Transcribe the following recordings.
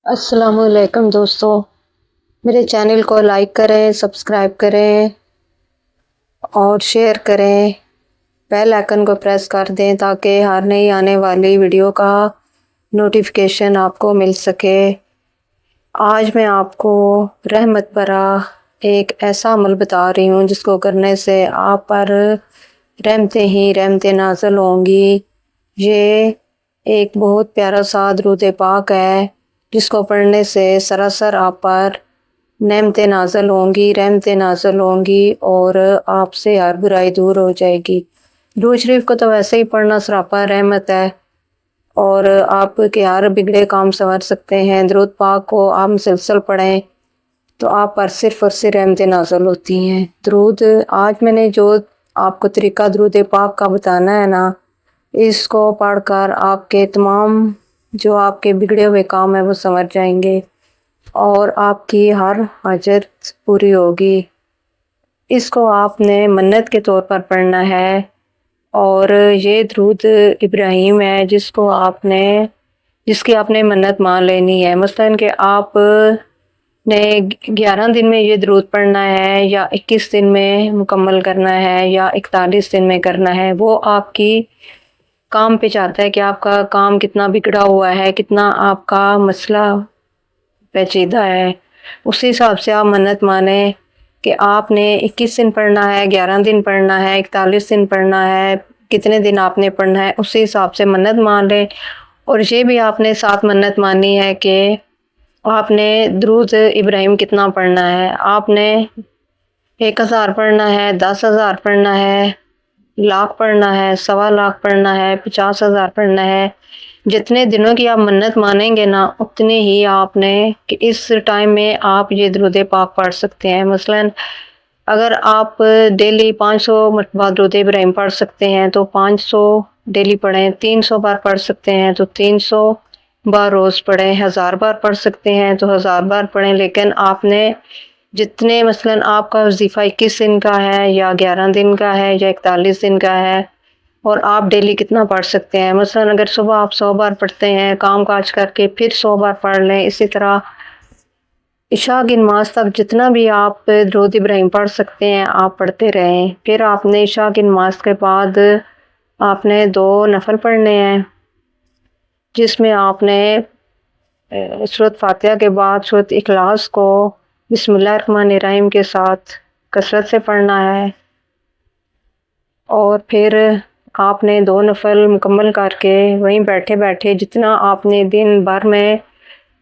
अस्सलाम वालेकुम दोस्तों, मेरे चैनल को लाइक करें, सब्सक्राइब करें और शेयर करें। बेल आइकन को प्रेस कर दें ताकि हर नई आने वाली वीडियो का नोटिफिकेशन आपको मिल सके। आज मैं आपको रहमत भरा एक ऐसा अमल बता रही हूँ जिसको करने से आप पर रहमतें ही रहमतें नाज़िल होंगी। ये एक बहुत प्यारा सा दुरूद पाक है जिसको पढ़ने से सरासर आप पर नेमतें नाज़िल होंगी, रहमतें नाज़िल होंगी और आपसे हर बुराई दूर हो जाएगी। दुरूद शरीफ को तो वैसे ही पढ़ना सरापा रहमत है और आपके हर बिगड़े काम संवर सकते हैं। दुरूद पाक को आप मुसलसल पढ़ें तो आप पर सिर्फ और सिर्फ रहमतें नाज़िल होती हैं। दुरूद आज मैंने जो आपको तरीका दुरूद पाक का बताना है ना, इसको पढ़कर आपके तमाम जो आपके बिगड़े हुए काम है वो संवर जाएंगे और आपकी हर हाजत पूरी होगी। इसको आपने मन्नत के तौर पर पढ़ना है और ये दुरूद इब्राहिम है जिसकी आपने मन्नत मान लेनी है। मसलन कि आप ने 11 दिन में ये दुरूद पढ़ना है या 21 दिन में मुकम्मल करना है या 41 दिन में करना है, वो आपकी काम पे चाहता है कि आपका काम कितना बिगड़ा हुआ है, कितना आपका मसला पेचीदा है। उसी हिसाब से आप मन्नत माने कि आपने 21 दिन पढ़ना है, 11 दिन पढ़ना है, 41 दिन पढ़ना है, कितने दिन आपने पढ़ना है, उसी हिसाब से मन्नत मान लें। और ये भी आपने साथ मन्नत मानी है कि आपने दुरूद इब्राहिम कितना पढ़ना है। आपने 1000 पढ़ना है, 10,000 पढ़ना है, लाख पढ़ना है, 1.25 लाख पढ़ना है, 50,000 पढ़ना है। जितने दिनों की आप मन्नत मानेंगे ना, उतने ही आपने कि इस टाइम में आप ये दुरूद पाक पढ़ सकते हैं। मसलन अगर आप डेली 500 मरतबा दुरूद इब्राहिम पढ़ सकते हैं तो 500 डेली पढ़ें। 300 बार पढ़ सकते हैं तो 300 बार रोज़ पढ़ें। 1000 बार पढ़ सकते हैं तो 1000 बार पढ़ें। लेकिन आपने जितने मसलन आपका वजीफ़ा 21 दिन का है या 11 दिन का है या 41 दिन का है और आप डेली कितना पढ़ सकते हैं। मसलन अगर सुबह आप 100 बार पढ़ते हैं, काम काज करके फिर 100 बार पढ़ लें। इसी तरह इशा की नमाज तक जितना भी आप दुरूद इब्राहिम पढ़ सकते हैं आप पढ़ते रहें। फिर आपने इशा की नमाज के बाद आपने 2 नफल पढ़ने हैं जिसमें आपने सूरत फातिहा के बाद सूरत इखलास को बिस्मिल्लाहिर्रहमानिर्रहीम के साथ कसरत से पढ़ना है। और फिर आपने 2 नफल मुकम्मल करके वहीं बैठे बैठे जितना आपने दिन भर में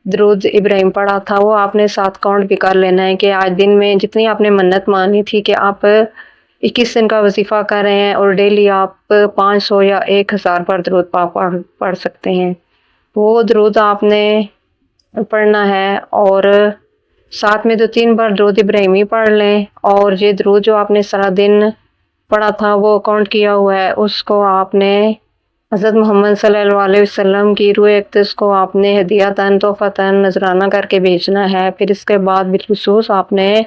दुरूद इब्राहिम पढ़ा था वो आपने साथ काउंट भी कर लेना है कि आज दिन में जितनी आपने मन्नत मानी थी कि आप 21 दिन का वजीफ़ा कर रहे हैं और डेली आप 500 या 1000 बार दुरूद पाक पढ़ सकते हैं। वो दुरूद आपने पढ़ना है और साथ में 2-3 बार दुरूद इब्राहिम ही पढ़ लें। और ये दुरूद जो आपने सारा दिन पढ़ा था वो काउंट किया हुआ है, उसको आपने हज़रत मोहम्मद सल्लल्लाहु अलैहि वसल्लम की रूह अक़दस को आपने हदियतन तोहफ़तन नजराना करके भेजना है। फिर इसके बाद बिलखुसूस आपने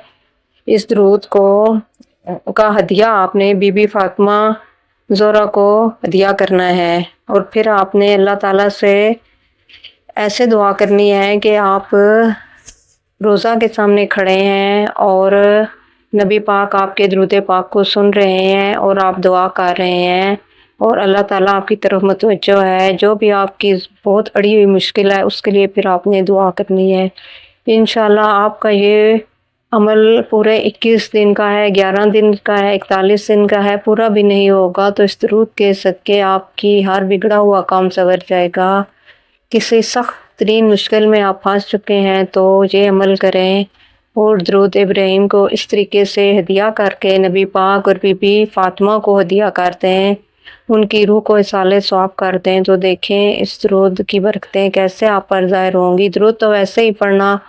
इस दुरूद का हदिया आपने बीबी फातिमा ज़ोहरा को हदिया करना है। और फिर आपने अल्लाह ताला से ऐसे दुआ करनी है कि आप रोज़ा के सामने खड़े हैं और नबी पाक आपके दुरूद पाक को सुन रहे हैं और आप दुआ कर रहे हैं और अल्लाह ताला आपकी तरफ मुतवज्जो है। जो भी आपकी बहुत अड़ी हुई मुश्किल है उसके लिए फिर आपने दुआ करनी है। इंशाल्लाह आपका ये अमल पूरे 21 दिन का है, 11 दिन का है, 41 दिन का है, पूरा भी नहीं होगा तो इस दुरूद के सदके आपकी हर बिगड़ा हुआ काम संवर जाएगा। किसी सख्त तरीन मुश्किल में आप फंस चुके हैं तो ये अमल करें और दुरूद इब्राहिम को इस तरीके से हदिया करके नबी पाक और बीबी फातिमा को हदिया करते हैं, उनकी रूह को इसाले सवाब करते हैं। तो देखें इस दुरूद की बरकतें कैसे आप पर ज़ाहिर होंगी। दुरूद तो वैसे ही पढ़ना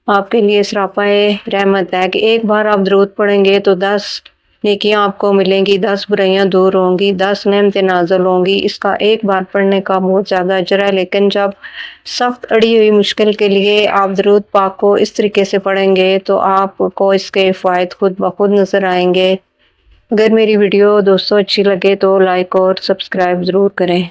आपके लिए सरापाए रहमत है कि एक बार आप दुरूद पढ़ेंगे तो 10 नेकियां आपको मिलेंगी, 10 बुराइयां दूर होंगी, 10 नेमतें नाज़िल होंगी। इसका एक बार पढ़ने का बहुत ज़्यादा अजर है। लेकिन जब सख्त अड़ी हुई मुश्किल के लिए आप दुरूद पाक को इस तरीके से पढ़ेंगे तो आपको इसके फ़ायदे खुद ब खुद नज़र आएंगे। अगर मेरी वीडियो दोस्तों अच्छी लगे तो लाइक और सब्सक्राइब ज़रूर करें।